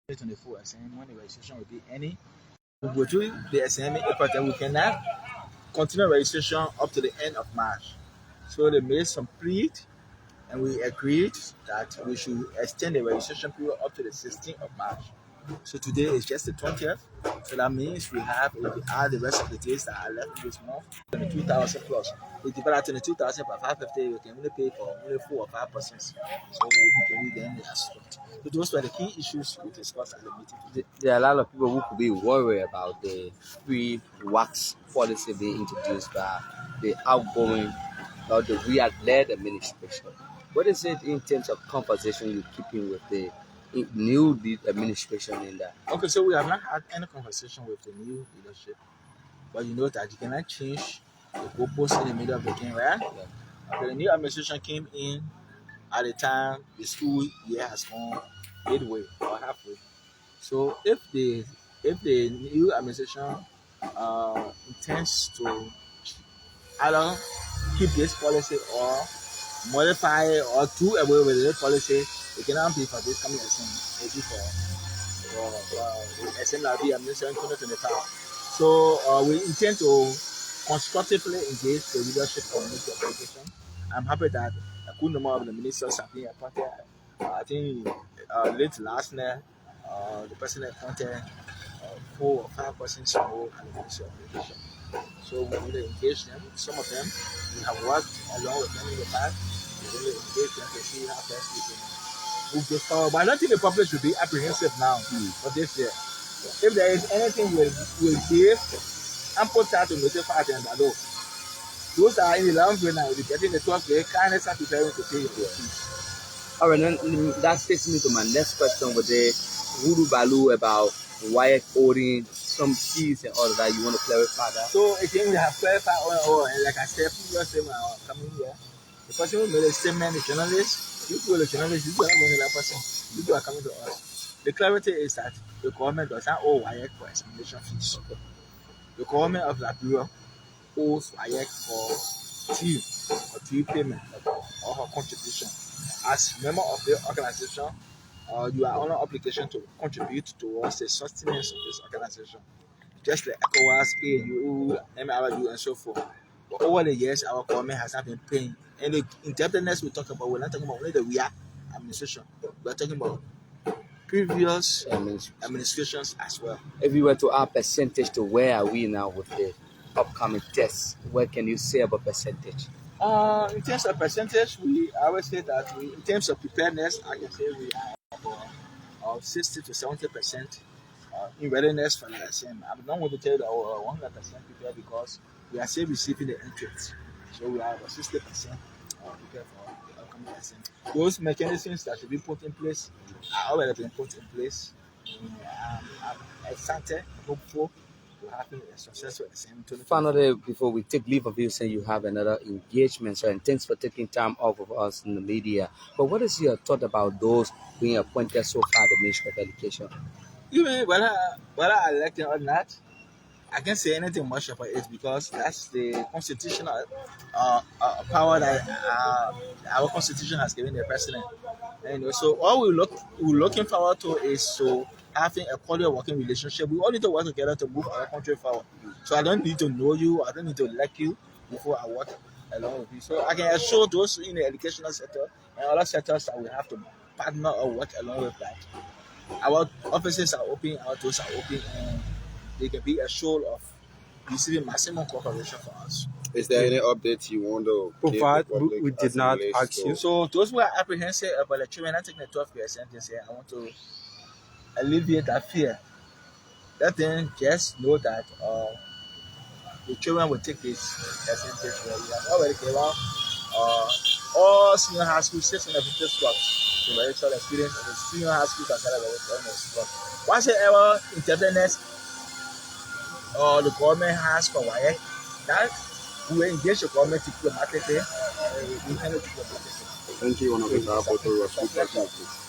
2024 SN when the registration will be any. We will do the SN but we cannot continue registration up to the end of March. So they made some plea and we agreed that we should extend the registration period up to the 16th of March. So today is just the 20th. So that means we have, if we add the rest of the days that are left this month, 22,000 plus. If you divide 22,000 by 550, we can only pay for only 4 or 5%. So we can read them as well. So those were the key issues we discussed at the meeting. There are a lot of people who could be worried about the free wax policy being introduced by the outgoing or the WAEC-led administration. What is it in terms of conversation you're keeping with the new administration in that? Okay, so we have not had any conversation with the new leadership, but you know that you cannot change the goalposts in the middle of the game, right? Yeah. Okay, the new administration came in at the time the school year has gone midway or halfway. So if the new administration intends to either keep this policy or modify it or do away with this policy, they cannot be for this coming SN, maybe for SN administration 2025. So we intend to constructively engage the leadership community of education. I'm happy that a good number of the ministers have been appointed. I think late last year, the president appointed 4 or 5 persons more at the Ministry of Education. So we will engage them. Some of them we have worked along with them in the past. We will engage them to see how best we can move this forward. But I don't think the public should be apprehensive now for this year. If there is anything we'll give ample time to notify them that look, those that are in the 11th grade now will be getting the 12th grade, kindness are preparing to pay your fees. All right, then that takes me to my next question with the voodoo baloo about WAEC holding some fees and all of that. You want to clarify that? So again, we have clarified and like I said previously when I was coming here, the person who made a statement, the journalist, you are the journalist, you are not going to that person, you are coming to us. The clarity is that the government does not owe WAEC for examination fees. Okay. The government of Liberia owes WAEC for tea payment or her contribution. As a member of the organization, you are on an obligation to contribute towards the sustenance of this organization. Just like ECOWAS, AU, MRU, and so forth. But over the years, our government has not been paying. And the indebtedness we talk about, we're not talking about only the WAEC administration. We're talking about previous administrations as well. If we were to add percentage to where are we now with the upcoming tests, what can you say about percentage? In terms of percentage, I would say that in terms of preparedness, I can say we are about 60 to 70% in readiness for the SM. I'm not going to tell you that we're 100% prepared because we are still receiving the entrance. So we are about 60% prepared for the upcoming SM. Those mechanisms that should be put in place are already been put in place. I'm excited, hopeful to having a successful SM. Finally, before we take leave of you, saying you have another engagement, so and thanks for taking time off of us in the media. But what is your thought about those being appointed so far at the Ministry of Education? Even whether I elect it or not, I can't say anything much about it because that's the constitutional power that our constitution has given the president. And so all we're looking forward to is to having a quality working relationship. We all need to work together to move our country forward. So I don't need to know you, I don't need to like you before I work along with you. So I can assure those in the educational sector and other sectors that we have to partner or work along with that. Our offices are open, our doors are open, and they can be assured of receiving maximum cooperation from us. Is there any updates you want to provide? We did not ask you. So those who are apprehensive about the children not taking the 12th grade sentence here, I want to alleviate that fear. Let them just know that the children will take this sentence where we have already given all senior high school 650 slots. The registered experience of the senior high school can start with once ever indebtedness or the government has for WAEC, that we will engage the government diplomatically and we handle diplomatically. Thank you, Honorable Gbotoe.